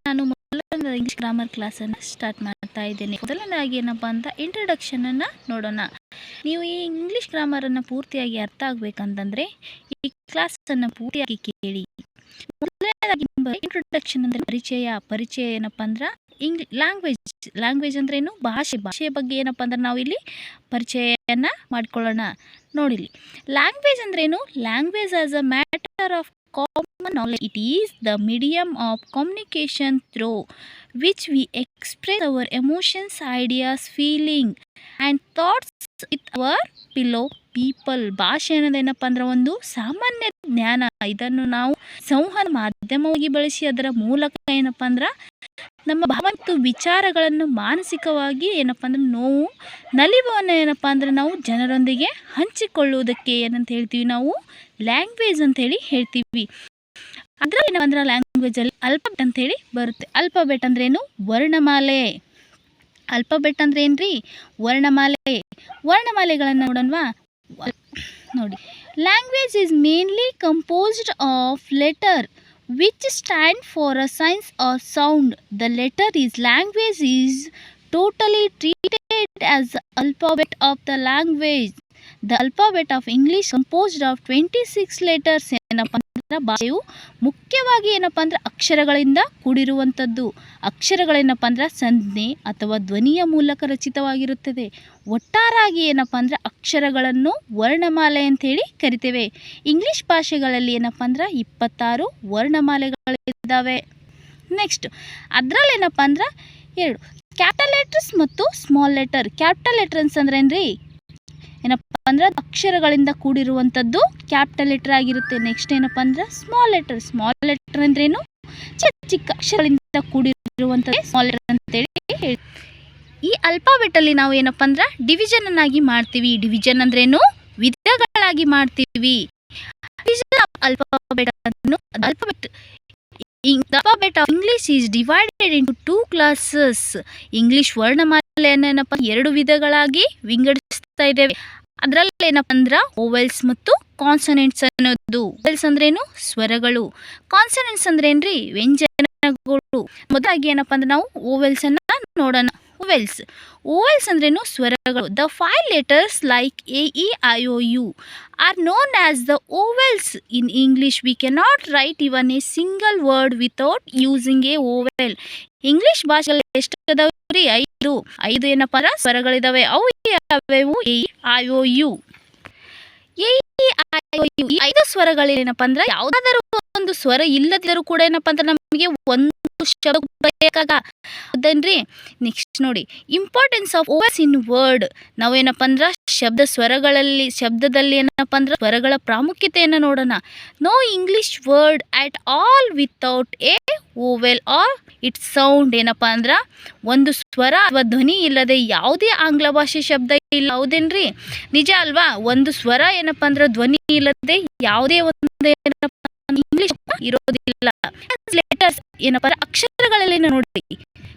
ನಾನು ಮೊದಲನೇ English grammar ಕ್ಲಾಸನ್ನು start ಮಾಡ್ತಾ ಇದ್ದೇನೆ. ಮೊದಲನೇದಾಗಿ ಏನಪ್ಪ ಅಂತ ಇಂಟ್ರಡಕ್ಷನನ್ನು ನೋಡೋಣ. ನೀವು ಈ ಇಂಗ್ಲಿಷ್ ಗ್ರಾಮರನ್ನು ಪೂರ್ತಿಯಾಗಿ ಅರ್ಥ ಆಗಬೇಕಂತಂದರೆ ಈ ಕ್ಲಾಸನ್ನು ಪೂರ್ತಿಯಾಗಿ ಕೇಳಿ. ಮೊದಲನೇದಾಗಿ ಇಂಟ್ರೊಡಕ್ಷನ್ ಅಂದರೆ ಪರಿಚಯ ಏನಪ್ಪ ಅಂದ್ರೆ ಲ್ಯಾಂಗ್ವೇಜ್ ಅಂದ್ರೇನು, ಭಾಷೆಯ ಬಗ್ಗೆ ಏನಪ್ಪ ಅಂದ್ರೆ ನಾವು ಇಲ್ಲಿ ಪರಿಚಯನ ಮಾಡ್ಕೊಳ್ಳೋಣ. ನೋಡಿಲಿ, ಲ್ಯಾಂಗ್ವೇಜ್ ಅಂದ್ರೇನು? Language as a matter of common knowledge. It is the medium of communication through which we express our emotions, ideas, feelings and thoughts with our fellow people. ಭಾಷೆ ಅನ್ನೋದೇನಪ್ಪ ಅಂದ್ರೆ ಒಂದು ಸಾಮಾನ್ಯ ಜ್ಞಾನ. ಇದನ್ನು ನಾವು ಸಂವಹನ ಮಾಧ್ಯಮವಾಗಿ ಬಳಸಿ ಅದರ ಮೂಲಕ ಏನಪ್ಪ ಅಂದ್ರೆ ನಮ್ಮ ಭಾವ ಮತ್ತು ವಿಚಾರಗಳನ್ನು ಮಾನಸಿಕವಾಗಿ ಏನಪ್ಪ ಅಂದ್ರೆ ನೋವು ನಲಿವನ್ನು ಏನಪ್ಪ ಅಂದ್ರೆ ನಾವು ಜನರೊಂದಿಗೆ ಹಂಚಿಕೊಳ್ಳುವುದಕ್ಕೆ ಏನಂತ ಹೇಳ್ತೀವಿ, ನಾವು ಲ್ಯಾಂಗ್ವೇಜ್ ಅಂತೇಳಿ ಹೇಳ್ತೀವಿ. ಅದರಲ್ಲಿ ಏನಂದ್ರೆ ಲ್ಯಾಂಗ್ವೇಜಲ್ಲಿ ಅಲ್ಫಾಬೆಟ್ ಅಂತೇಳಿ ಬರುತ್ತೆ. ಅಲ್ಫಾಬೆಟ್ ಅಂದ್ರೇನು? ವರ್ಣಮಾಲೆ. ಅಲ್ಫಾಬೆಟ್ ಅಂದ್ರೆ ಏನ್ರಿ? ವರ್ಣಮಾಲೆಗಳನ್ನು ನೋಡೋಣವಾ? ನೋಡಿ, language is mainly composed of letter which stand for a signs or sound. The letter is language is totally treated as the alphabet of the language. The alphabet of English composed of 26 letters. ಏನಪ್ಪ ಅಂದ್ರೆ ಭಾಷೆಯು ಮುಖ್ಯವಾಗಿ ಏನಪ್ಪ ಅಂದ್ರೆ ಅಕ್ಷರಗಳಿಂದ ಕೂಡಿರುವಂಥದ್ದು. ಅಕ್ಷರಗಳೇನಪ್ಪ ಅಂದ್ರೆ ಸಂಜ್ಞೆ ಅಥವಾ ಧ್ವನಿಯ ಮೂಲಕ ರಚಿತವಾಗಿರುತ್ತದೆ. ಒಟ್ಟಾರಾಗಿ ಏನಪ್ಪ ಅಂದ್ರೆ ಅಕ್ಷರಗಳನ್ನು ವರ್ಣಮಾಲೆ ಅಂತೇಳಿ ಕರಿತೇವೆ. ಇಂಗ್ಲಿಷ್ ಭಾಷೆಗಳಲ್ಲಿ ಏನಪ್ಪ ಅಂದ್ರೆ 26 ವರ್ಣಮಾಲೆಗಳಿದ್ದಾವೆ. ನೆಕ್ಸ್ಟ್ ಅದರಲ್ಲಿ ಏನಪ್ಪ ಅಂದ್ರೆ 2 ಕ್ಯಾಪಿಟಲ್ ಲೆಟರ್ಸ್ ಮತ್ತು ಸ್ಮಾಲ್ ಲೆಟರ್. ಕ್ಯಾಪಿಟಲ್ ಲೆಟರ್ಸ್ ಅಂದ್ರೆ ಏನ್ರಿ? ಏನಪ್ಪ ಅಂದ್ರೆ ಅಕ್ಷರಗಳಿಂದ ಕೂಡಿರುವಂಥದ್ದು ಕ್ಯಾಪಿಟಲ್ ಲೆಟರ್ ಆಗಿರುತ್ತೆ. ನೆಕ್ಸ್ಟ್ ಏನಪ್ಪ ಅಂದ್ರೆ ಸ್ಮಾಲ್ ಲೆಟರ್ ಅಂದ್ರೇನು? ಚಿಕ್ಕ ಅಕ್ಷರಗಳಿಂದ ಕೂಡಿರುವಂಥದ್ದು ಸ್ಮಾಲ್ ಲೆಟರ್ ಅಂತೇಳಿ ಹೇಳಿ. ಈ ಅಲ್ಫಾಬೆಟಲ್ಲಿ ನಾವು ಏನಪ್ಪ ಅಂದ್ರೆ ಡಿವಿಷನನ್ನಾಗಿ ಮಾಡ್ತೀವಿ. ಡಿವಿಷನ್ ಅಂದ್ರೇನು? ವಿಧಗಳಾಗಿ ಮಾಡ್ತೀವಿ. Alphabet of English is divided into 2 classes. English ವರ್ಣಮಾಲೆಯನ್ನು ಏನಪ್ಪ 2 ವಿಧಗಳಾಗಿ ವಿಂಗಡಿಸ್ತಾ ಇದ್ದೇವೆ. ಅದರಲ್ಲಿ ಏನಪ್ಪ ಅಂದ್ರೆ ಓವೆಲ್ಸ್ ಮತ್ತು ಕಾನ್ಸನೆಂಟ್ಸ್ ಅನ್ನೋದು. ಓವೆಲ್ಸ್ ಅಂದ್ರೇನು? ಸ್ವರಗಳು. ಕಾನ್ಸನೆಂಟ್ಸ್ ಅಂದ್ರೆ ಏನ್ರಿ? ವ್ಯಂಜನಗಳು. ಮೊದಲಾಗಿ ಏನಪ್ಪ ಅಂದ್ರೆ ನಾವು ಓವೆಲ್ಸ್ ಅನ್ನ ನೋಡೋಣ. ಓವೆಲ್ಸ್ ಅಂದ್ರೇನು? ಸ್ವರಗಳು. The 5 letters like A, E, I, O, U are known as the vowels. In English we cannot write even a single word without using a vowel. English ಭಾಷೆಯಲ್ಲಿ ಎಷ್ಟು ಅದಾವ್ರಿ? 5 ಏನಪ್ಪ ಅಂದ್ರೆ ಸ್ವರಗಳಿದಾವೆ. ಅವು ಯಾವ್ಯಾವು? A, E, I, O, U. A, E, I, O, U. ಈ 5 ಸ್ವರಗಳೇನಪ್ಪ ಅಂದ್ರೆ ಯಾವುದಾದರೂ ಒಂದು ಸ್ವರ ಇಲ್ಲದಿದ್ದರೂ ಕೂಡ ಏನಪ್ಪ ಅಂದ್ರೆ ನಮಗೆ ಒಂದು ಶಬ್ದ ಬೇಕಾಗನ್ರಿ. ನೆಕ್ಸ್ಟ್ ನೋಡಿ, importance of vowels in word. ನಾವೇನಪ್ಪ ಅಂದ್ರೆ ಶಬ್ದದಲ್ಲಿ ಏನಪ್ಪ ಅಂದ್ರೆ ಸ್ವರಗಳ ಪ್ರಾಮುಖ್ಯತೆಯನ್ನು ನೋಡೋಣ. No English word at all without a vowel or its sound. ಏನಪ್ಪ ಅಂದ್ರೆ ಒಂದು ಸ್ವರ ಅಥವಾ ಧ್ವನಿ ಇಲ್ಲದೆ ಯಾವುದೇ ಆಂಗ್ಲ ಭಾಷೆ ಶಬ್ದ ಇಲ್ಲ. ಹೌದೇನ್ರಿ? ನಿಜ ಅಲ್ವಾ? ಒಂದು ಸ್ವರ ಏನಪ್ಪ ಅಂದ್ರೆ ಧ್ವನಿ ಇಲ್ಲದೆ ಯಾವುದೇ ಒಂದು ಏನಪ್ಪ ಇಂಗ್ಲಿಷ್ ಇರೋದಿಲ್ಲ. ಲೆಟರ್ಸ್ ಏನಪ್ಪ ಅಕ್ಷರಗಳಲ್ಲಿ ನೋಡಿ.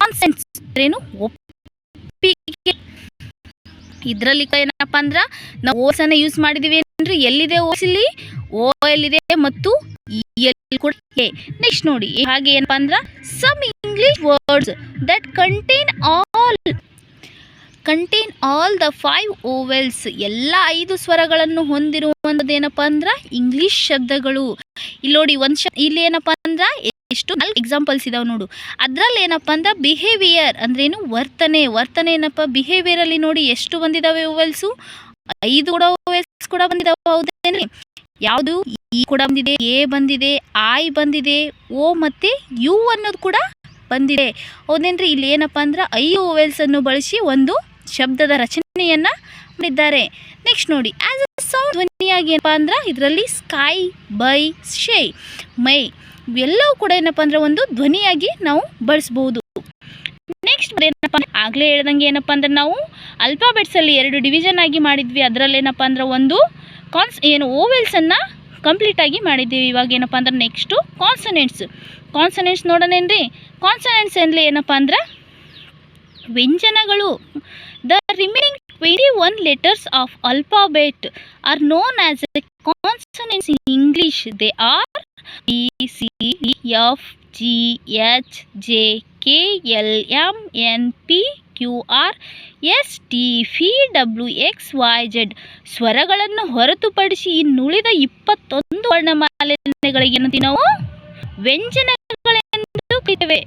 ಕಾನ್ಸೆಂಟ್ಸ್ ಏನು? ಒಪ್ಪಿಗೆ. ಇದರಲ್ಲಿ ಏನಪ್ಪ ಅಂದ್ರೆ ನಾವು ಓಸ್ ಅನ್ನ ಯೂಸ್ ಮಾಡಿದೀವಿ ಅಂದ್ರೆ ಎಲ್ಲಿದೆ ಓಸ್? ಇಲ್ಲಿ ಓ ಎಲ್ಲಿದೆ ಮತ್ತು ಎಲ್ಲಿ ಕೂಡ. ನೆಕ್ಸ್ಟ್ ನೋಡಿ, ಹಾಗೆ ಏನಪ್ಪ ಅಂದ್ರೆ some English words that contain all the 5 vowels. ಎಲ್ಲ 5 ಸ್ವರಗಳನ್ನು ಹೊಂದಿರುವಂಥದ್ದೇನಪ್ಪ ಅಂದ್ರೆ ಇಂಗ್ಲಿಷ್ ಶಬ್ದಗಳು. ಇಲ್ಲಿ ನೋಡಿ, ಇಲ್ಲಿ ಏನಪ್ಪ ಅಂದ್ರೆ ಎಷ್ಟು 4 ಎಕ್ಸಾಂಪಲ್ಸ್ ಇದಾವೆ ನೋಡು. ಅದರಲ್ಲಿ ಏನಪ್ಪ ಅಂದ್ರೆ ಬಿಹೇವಿಯರ್ ಅಂದ್ರೇನು? ವರ್ತನೆ ಏನಪ್ಪ? ಬಿಹೇವಿಯರ್ ಅಲ್ಲಿ ನೋಡಿ ಎಷ್ಟು ಬಂದಿದಾವೆ ಓವೆಲ್ಸು? 5 ಕೂಡ ಓವೆಲ್ಸ್ ಕೂಡ ಬಂದಿದಾವೆ. ಹೌದೇನ್ರಿ? ಯಾವುದು? ಇ ಕೂಡ ಬಂದಿದೆ, ಎ ಬಂದಿದೆ, ಐ ಬಂದಿದೆ, ಓ ಮತ್ತೆ ಯು ಅನ್ನೋದು ಕೂಡ ಬಂದಿದೆ. ಹೌದೇನ್ರಿ? ಇಲ್ಲಿ ಏನಪ್ಪ ಅಂದ್ರೆ 5 ಓವೆಲ್ಸ್ ಅನ್ನು ಬಳಸಿ ಒಂದು ಶಬ್ದದ ರಚನೆಯನ್ನ ಮಾಡಿದ್ದಾರೆ. ನೆಕ್ಸ್ಟ್ ನೋಡಿ, ಆಸ್ ಅ ಸೌಂಡ್ ಧ್ವನಿಯಾಗಿ ಏನಪ್ಪ ಅಂದ್ರೆ ಇದರಲ್ಲಿ ಸ್ಕೈ, ಬೈ, ಶೇ, ಮೈ ಇವೆಲ್ಲವೂ ಕೂಡ ಏನಪ್ಪ ಅಂದ್ರೆ ಒಂದು ಧ್ವನಿಯಾಗಿ ನಾವು ಬಳಸಬಹುದು. ನೆಕ್ಸ್ಟ್ ಏನಪ್ಪ ಆಗ್ಲೇ ಹೇಳ್ದಂಗೆ ಏನಪ್ಪ ಅಂದ್ರೆ ನಾವು ಅಲ್ಫಾಬೆಟ್ಸ್ ಅಲ್ಲಿ 2 ಡಿವಿಷನ್ ಆಗಿ ಮಾಡಿದ್ವಿ. ಅದರಲ್ಲಿ ಏನಪ್ಪ ಅಂದ್ರೆ ಒಂದು ಓವೆಲ್ಸ್ ಅನ್ನ ಕಂಪ್ಲೀಟ್ ಆಗಿ ಮಾಡಿದ್ದೀವಿ. ಇವಾಗ ಏನಪ್ಪ ಅಂದ್ರೆ ನೆಕ್ಸ್ಟು ಕಾನ್ಸನೆಂಟ್ಸ್ ನೋಡೋಣೇನ್ರಿ. ಕಾನ್ಸನೆಂಟ್ಸ್ ಅಲ್ಲಿ ಏನಪ್ಪ ಅಂದ್ರೆ ವ್ಯಂಜನಗಳು. The remaining 21 letters of alphabet are known as consonants in English. They are B, C, D, F, G, H, J, K, L, M, N, P, Q, R, S, T, V, W, X, Y, Z. ಸ್ವರಗಳನ್ನು ಹೊರತುಪಡಿಸಿ ಇನ್ನುಳಿದ 21 ವರ್ಣಮಾಲೆಗಳಿಗೆ ಏನಂತೀವಿ ನಾವು ವ್ಯಂಜನಗಳೆಂದು ಕರೀತೇವೆ.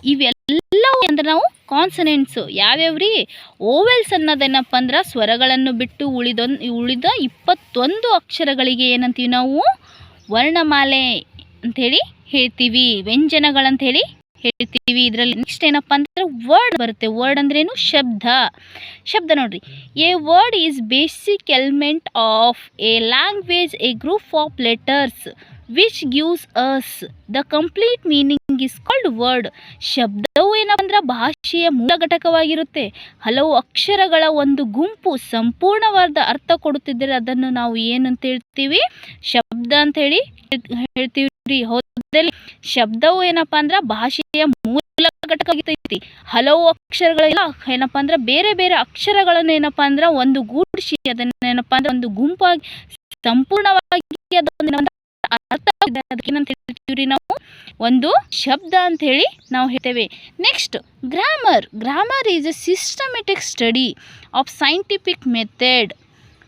ಇವೆಲ್ಲವೂ ಅಂದ್ರೆ ನಾವು ಕಾನ್ಸನೆಂಟ್ಸು ಯಾವ್ಯಾವ್ರಿ? Vowels ಅನ್ನೋದೇನಪ್ಪ ಅಂದ್ರೆ ಸ್ವರಗಳನ್ನು ಬಿಟ್ಟು ಉಳಿದ 21 ಅಕ್ಷರಗಳಿಗೆ ಏನಂತೀವಿ ನಾವು ವರ್ಣಮಾಲೆ ಅಂಥೇಳಿ ಹೇಳ್ತೀವಿ, ವ್ಯಂಜನಗಳಂಥೇಳಿ ಹೇಳ್ತೀವಿ. ಇದರಲ್ಲಿ ನೆಕ್ಸ್ಟ್ ಏನಪ್ಪ ಅಂದ್ರೆ ವರ್ಡ್ ಬರುತ್ತೆ. ವರ್ಡ್ ಅಂದ್ರೇನು? ಶಬ್ದ ನೋಡ್ರಿ. A word is basic element of A language, A group of letters which gives us the complete meaning is called word. ಶಬ್ದವು ಏನಪ್ಪ ಅಂದ್ರೆ ಭಾಷೆಯ ಮೂಲ ಘಟಕವಾಗಿರುತ್ತೆ. ಹಲವು ಅಕ್ಷರಗಳ ಒಂದು ಗುಂಪು ಸಂಪೂರ್ಣವಾದ ಅರ್ಥ ಕೊಡುತ್ತಿದ್ದರೆ ಅದನ್ನು ನಾವು ಏನಂತ ಹೇಳ್ತೀವಿ? ಶಬ್ದ ಅಂತ ಹೇಳಿ ಹೇಳ್ತೀವಿ. ಹೌದಲ್ಲಿ ಶಬ್ದವು ಏನಪ್ಪ ಅಂದ್ರೆ ಭಾಷೆಯ ಮೂಲ ಘಟಕವಾಗಿರ್ತೈತಿ. ಹಲವು ಅಕ್ಷರಗಳೆಲ್ಲ ಏನಪ್ಪ ಅಂದ್ರೆ ಬೇರೆ ಬೇರೆ ಅಕ್ಷರಗಳನ್ನು ಏನಪ್ಪ ಅಂದ್ರೆ ಒಂದು ಗೂಡಿಸಿ ಅದನ್ನ ಏನಪ್ಪ ಅಂದ್ರೆ ಒಂದು ಗುಂಪಾಗಿ ಸಂಪೂರ್ಣವಾಗಿ ಅದೊಂದು ಅರ್ಥ ಅದಕ್ಕೇನಂತ ಹೇಳ್ತೀವ್ರಿ ನಾವು? ಒಂದು ಶಬ್ದ ಅಂತ ಹೇಳಿ ನಾವು ಹೇಳ್ತೇವೆ. Next grammar is A systematic study of scientific method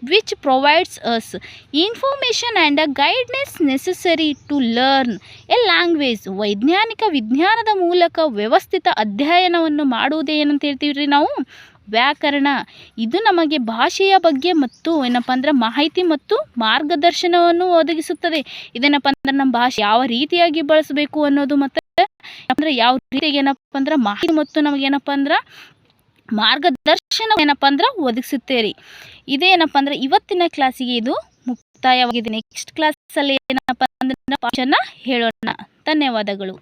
which provides us information and a guidance necessary to learn a language. ವೈಜ್ಞಾನಿಕ ವಿಜ್ಞಾನದ ಮೂಲಕ ವ್ಯವಸ್ಥಿತ ಅಧ್ಯಯನವನ್ನು ಮಾಡುವುದೇ ಏನಂತ ಹೇಳ್ತೀವಿ ನಾವು? ವ್ಯಾಕರಣ. ಇದು ನಮಗೆ ಭಾಷೆಯ ಬಗ್ಗೆ ಮತ್ತು ಏನಪ್ಪ ಅಂದ್ರೆ ಮಾಹಿತಿ ಮತ್ತು ಮಾರ್ಗದರ್ಶನವನ್ನು ಒದಗಿಸುತ್ತದೆ. ಇದೇನಪ್ಪ ಅಂದ್ರೆ ನಮ್ಮ ಭಾಷೆ ಯಾವ ರೀತಿಯಾಗಿ ಬಳಸಬೇಕು ಅನ್ನೋದು ಮತ್ತು ಅಂದ್ರೆ ಯಾವ ರೀತಿಯಾಗಿ ಏನಪ್ಪ ಅಂದ್ರೆ ಮಾಹಿತಿ ಮತ್ತು ನಮಗೇನಪ್ಪ ಅಂದ್ರೆ ಮಾರ್ಗದರ್ಶನ ಏನಪ್ಪ ಅಂದ್ರೆ ಒದಗಿಸುತ್ತೇರಿ. ಇದೇನಪ್ಪ ಅಂದ್ರೆ ಇವತ್ತಿನ ಕ್ಲಾಸಿಗೆ ಇದು ಮುಕ್ತಾಯವಾಗಿದೆ. ನೆಕ್ಸ್ಟ್ ಕ್ಲಾಸಲ್ಲಿ ಏನಪ್ಪ ಅಂದ್ರೆ ಹೇಳೋಣ. ಧನ್ಯವಾದಗಳು.